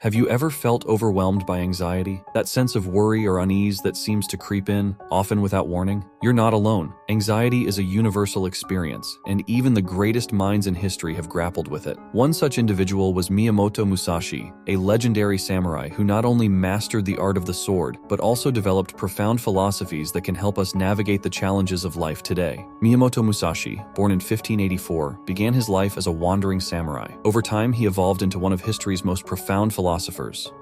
Have you ever felt overwhelmed by anxiety? That sense of worry or unease that seems to creep in, often without warning? You're not alone. Anxiety is a universal experience, and even the greatest minds in history have grappled with it. One such individual was Miyamoto Musashi, a legendary samurai who not only mastered the art of the sword, but also developed profound philosophies that can help us navigate the challenges of life today. Miyamoto Musashi, born in 1584, began his life as a wandering samurai. Over time, he evolved into one of history's most profound philosophers.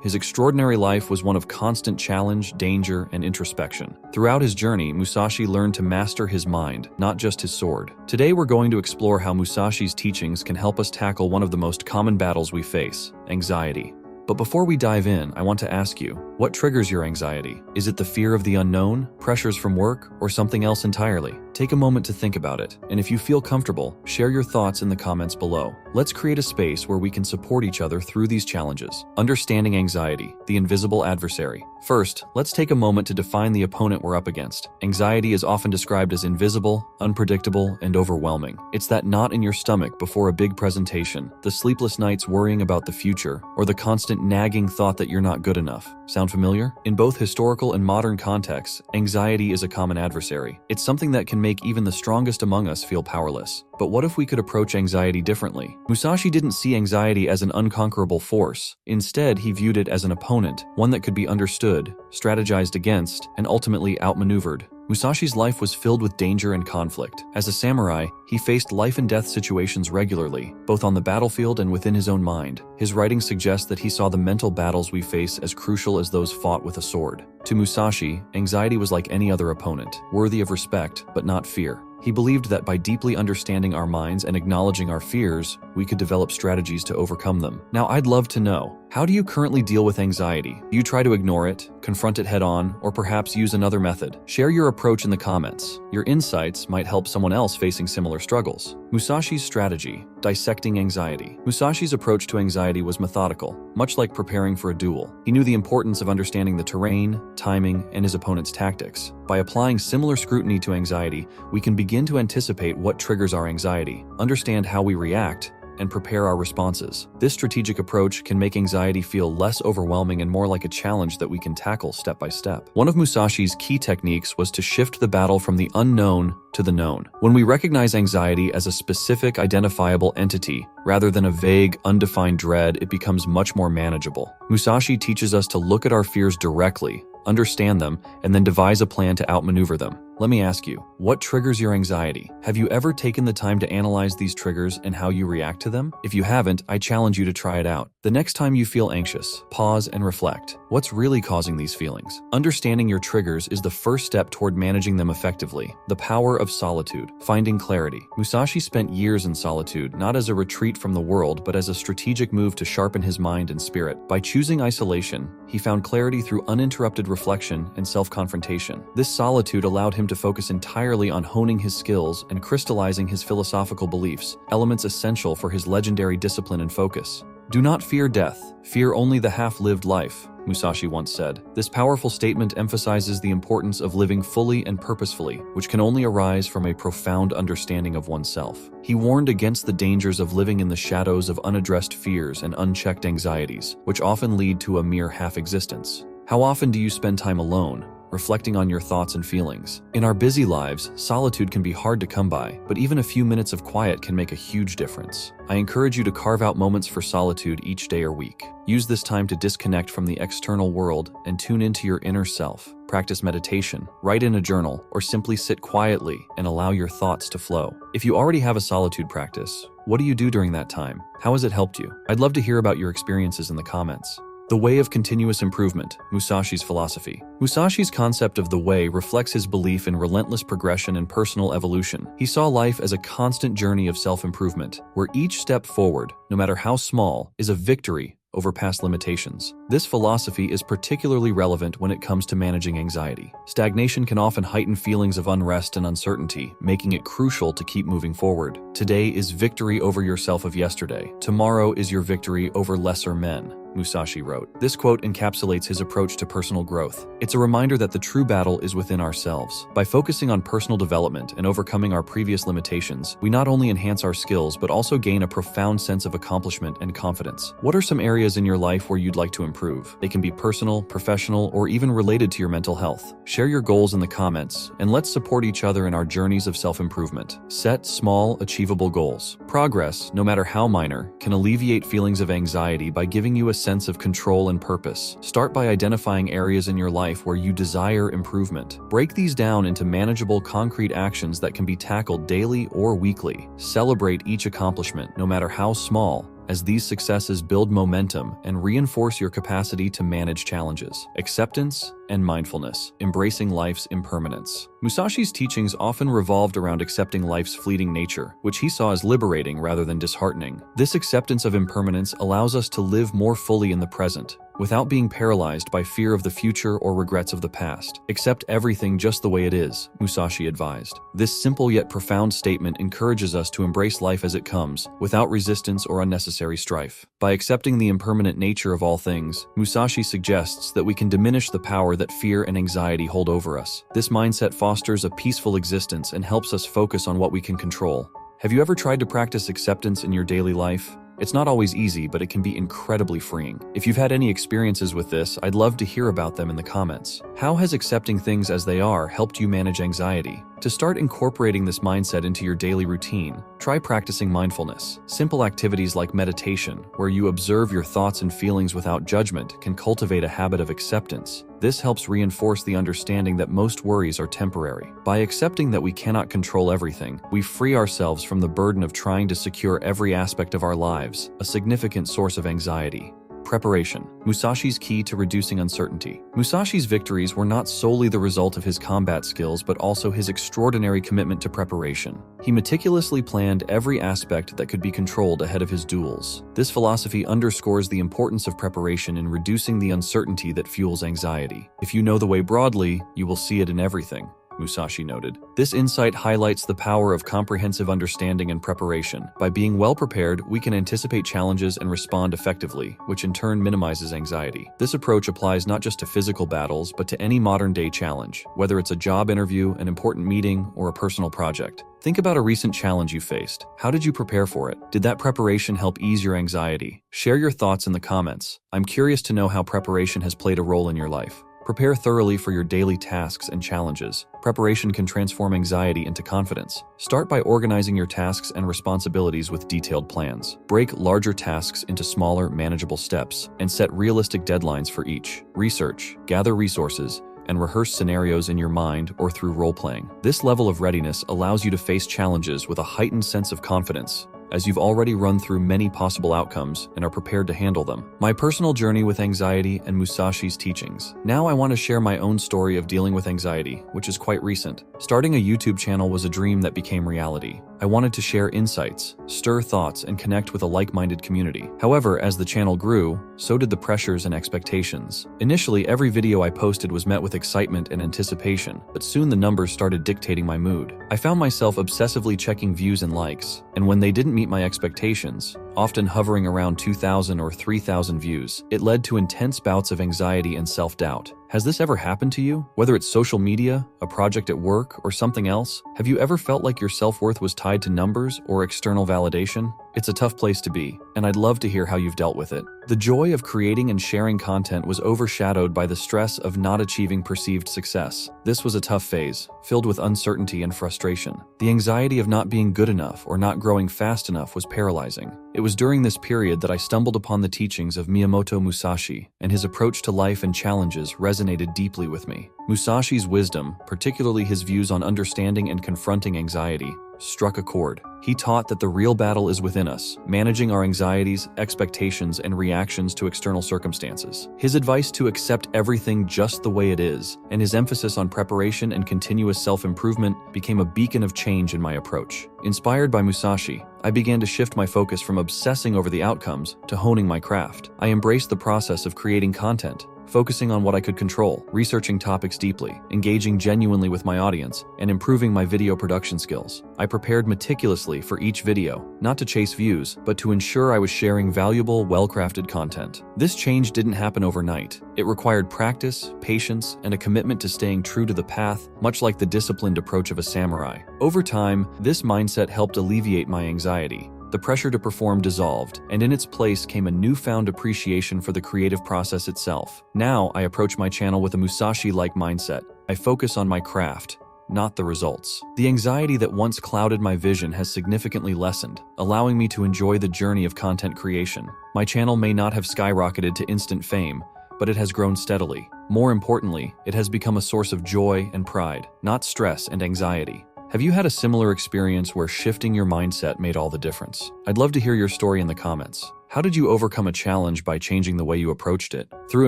His extraordinary life was one of constant challenge, danger, and introspection. Throughout his journey, Musashi learned to master his mind, not just his sword. Today we're going to explore how Musashi's teachings can help us tackle one of the most common battles we face, anxiety. But before we dive in, I want to ask you, what triggers your anxiety? Is it the fear of the unknown, pressures from work, or something else entirely? Take a moment to think about it, and if you feel comfortable, share your thoughts in the comments below. Let's create a space where we can support each other through these challenges. Understanding anxiety, the invisible adversary. First, let's take a moment to define the opponent we're up against. Anxiety is often described as invisible, unpredictable, and overwhelming. It's that knot in your stomach before a big presentation, the sleepless nights worrying about the future, or the constant nagging thought that you're not good enough. Sound familiar? In both historical and modern contexts, anxiety is a common adversary. It's something that can make even the strongest among us feel powerless. But what if we could approach anxiety differently? Musashi didn't see anxiety as an unconquerable force. Instead, he viewed it as an opponent, one that could be understood, strategized against, and ultimately outmaneuvered. Musashi's life was filled with danger and conflict. As a samurai, he faced life-and-death situations regularly, both on the battlefield and within his own mind. His writings suggest that he saw the mental battles we face as crucial as those fought with a sword. To Musashi, anxiety was like any other opponent, worthy of respect, but not fear. He believed that by deeply understanding our minds and acknowledging our fears, we could develop strategies to overcome them. Now, I'd love to know, how do you currently deal with anxiety? Do you try to ignore it, confront it head-on, or perhaps use another method? Share your approach in the comments. Your insights might help someone else facing similar struggles. Musashi's strategy, dissecting anxiety. Musashi's approach to anxiety was methodical, much like preparing for a duel. He knew the importance of understanding the terrain, timing, and his opponent's tactics. By applying similar scrutiny to anxiety, we can begin to anticipate what triggers our anxiety, understand how we react, and prepare our responses. This strategic approach can make anxiety feel less overwhelming and more like a challenge that we can tackle step by step. One of Musashi's key techniques was to shift the battle from the unknown to the known. When we recognize anxiety as a specific, identifiable entity, rather than a vague, undefined dread, it becomes much more manageable. Musashi teaches us to look at our fears directly, understand them, and then devise a plan to outmaneuver them. Let me ask you, what triggers your anxiety? Have you ever taken the time to analyze these triggers and how you react to them? If you haven't, I challenge you to try it out. The next time you feel anxious, pause and reflect. What's really causing these feelings? Understanding your triggers is the first step toward managing them effectively. The power of solitude, finding clarity. Musashi spent years in solitude, not as a retreat from the world, but as a strategic move to sharpen his mind and spirit. By choosing isolation, he found clarity through uninterrupted reflection and self-confrontation. This solitude allowed him to focus entirely on honing his skills and crystallizing his philosophical beliefs, elements essential for his legendary discipline and focus. Do not fear death, fear only the half-lived life, Musashi once said. This powerful statement emphasizes the importance of living fully and purposefully, which can only arise from a profound understanding of oneself. He warned against the dangers of living in the shadows of unaddressed fears and unchecked anxieties, which often lead to a mere half-existence. How often do you spend time alone, reflecting on your thoughts and feelings? In our busy lives, solitude can be hard to come by, but even a few minutes of quiet can make a huge difference. I encourage you to carve out moments for solitude each day or week. Use this time to disconnect from the external world and tune into your inner self. Practice meditation, write in a journal, or simply sit quietly and allow your thoughts to flow. If you already have a solitude practice, what do you do during that time? How has it helped you? I'd love to hear about your experiences in the comments. The way of continuous improvement, Musashi's philosophy. Musashi's concept of the way reflects his belief in relentless progression and personal evolution. He saw life as a constant journey of self-improvement, where each step forward, no matter how small, is a victory over past limitations. This philosophy is particularly relevant when it comes to managing anxiety. Stagnation can often heighten feelings of unrest and uncertainty, making it crucial to keep moving forward. Today is victory over yourself of yesterday. Tomorrow is your victory over lesser men. Musashi wrote. This quote encapsulates his approach to personal growth. It's a reminder that the true battle is within ourselves. By focusing on personal development and overcoming our previous limitations, we not only enhance our skills but also gain a profound sense of accomplishment and confidence. What are some areas in your life where you'd like to improve? They can be personal, professional, or even related to your mental health. Share your goals in the comments, and let's support each other in our journeys of self-improvement. Set small, achievable goals. Progress, no matter how minor, can alleviate feelings of anxiety by giving you a sense of control and purpose. Start by identifying areas in your life where you desire improvement. Break these down into manageable, concrete actions that can be tackled daily or weekly. Celebrate each accomplishment, no matter how small, as these successes build momentum and reinforce your capacity to manage challenges. Acceptance and mindfulness, embracing life's impermanence. Musashi's teachings often revolved around accepting life's fleeting nature, which he saw as liberating rather than disheartening. This acceptance of impermanence allows us to live more fully in the present, without being paralyzed by fear of the future or regrets of the past. Accept everything just the way it is, Musashi advised. This simple yet profound statement encourages us to embrace life as it comes, without resistance or unnecessary strife. By accepting the impermanent nature of all things, Musashi suggests that we can diminish the power that fear and anxiety hold over us. This mindset fosters a peaceful existence and helps us focus on what we can control. Have you ever tried to practice acceptance in your daily life? It's not always easy, but it can be incredibly freeing. If you've had any experiences with this, I'd love to hear about them in the comments. How has accepting things as they are helped you manage anxiety? To start incorporating this mindset into your daily routine, try practicing mindfulness. Simple activities like meditation, where you observe your thoughts and feelings without judgment, can cultivate a habit of acceptance. This helps reinforce the understanding that most worries are temporary. By accepting that we cannot control everything, we free ourselves from the burden of trying to secure every aspect of our lives, a significant source of anxiety. Preparation. Musashi's key to reducing uncertainty. Musashi's victories were not solely the result of his combat skills, but also his extraordinary commitment to preparation. He meticulously planned every aspect that could be controlled ahead of his duels. This philosophy underscores the importance of preparation in reducing the uncertainty that fuels anxiety. If you know the way broadly, you will see it in everything, Musashi noted. This insight highlights the power of comprehensive understanding and preparation. By being well prepared, we can anticipate challenges and respond effectively, which in turn minimizes anxiety. This approach applies not just to physical battles, but to any modern-day challenge, whether it's a job interview, an important meeting, or a personal project. Think about a recent challenge you faced. How did you prepare for it? Did that preparation help ease your anxiety? Share your thoughts in the comments. I'm curious to know how preparation has played a role in your life. Prepare thoroughly for your daily tasks and challenges. Preparation can transform anxiety into confidence. Start by organizing your tasks and responsibilities with detailed plans. Break larger tasks into smaller, manageable steps, and set realistic deadlines for each. Research, gather resources, and rehearse scenarios in your mind or through role-playing. This level of readiness allows you to face challenges with a heightened sense of confidence, as you've already run through many possible outcomes and are prepared to handle them. My personal journey with anxiety and Musashi's teachings. Now I want to share my own story of dealing with anxiety, which is quite recent. Starting a YouTube channel was a dream that became reality. I wanted to share insights, stir thoughts, and connect with a like-minded community. However, as the channel grew, so did the pressures and expectations. Initially, every video I posted was met with excitement and anticipation, but soon the numbers started dictating my mood. I found myself obsessively checking views and likes, and when they didn't meet my expectations, often hovering around 2,000 or 3,000 views, it led to intense bouts of anxiety and self-doubt. Has this ever happened to you? Whether it's social media, a project at work, or something else, have you ever felt like your self-worth was tied to numbers or external validation? It's a tough place to be, and I'd love to hear how you've dealt with it. The joy of creating and sharing content was overshadowed by the stress of not achieving perceived success. This was a tough phase, filled with uncertainty and frustration. The anxiety of not being good enough or not growing fast enough was paralyzing. It was during this period that I stumbled upon the teachings of Miyamoto Musashi, and his approach to life and challenges resonated deeply with me. Musashi's wisdom, particularly his views on understanding and confronting anxiety, struck a chord. He taught that the real battle is within us, managing our anxieties, expectations, and reactions to external circumstances. His advice to accept everything just the way it is, and his emphasis on preparation and continuous self-improvement became a beacon of change in my approach. Inspired by Musashi, I began to shift my focus from obsessing over the outcomes to honing my craft. I embraced the process of creating content, focusing on what I could control, researching topics deeply, engaging genuinely with my audience, and improving my video production skills. I prepared meticulously for each video, not to chase views, but to ensure I was sharing valuable, well-crafted content. This change didn't happen overnight. It required practice, patience, and a commitment to staying true to the path, much like the disciplined approach of a samurai. Over time, this mindset helped alleviate my anxiety. The pressure to perform dissolved, and in its place came a newfound appreciation for the creative process itself. Now, I approach my channel with a Musashi-like mindset. I focus on my craft, not the results. The anxiety that once clouded my vision has significantly lessened, allowing me to enjoy the journey of content creation. My channel may not have skyrocketed to instant fame, but it has grown steadily. More importantly, it has become a source of joy and pride, not stress and anxiety. Have you had a similar experience where shifting your mindset made all the difference? I'd love to hear your story in the comments. How did you overcome a challenge by changing the way you approached it? Through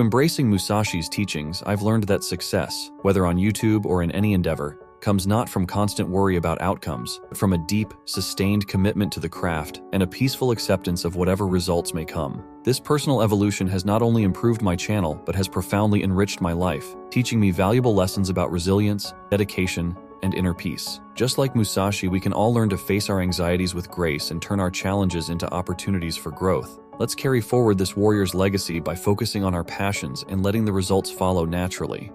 embracing Musashi's teachings, I've learned that success, whether on YouTube or in any endeavor, comes not from constant worry about outcomes, but from a deep, sustained commitment to the craft and a peaceful acceptance of whatever results may come. This personal evolution has not only improved my channel, but has profoundly enriched my life, teaching me valuable lessons about resilience, dedication, and inner peace. Just like Musashi, we can all learn to face our anxieties with grace and turn our challenges into opportunities for growth. Let's carry forward this warrior's legacy by focusing on our passions and letting the results follow naturally.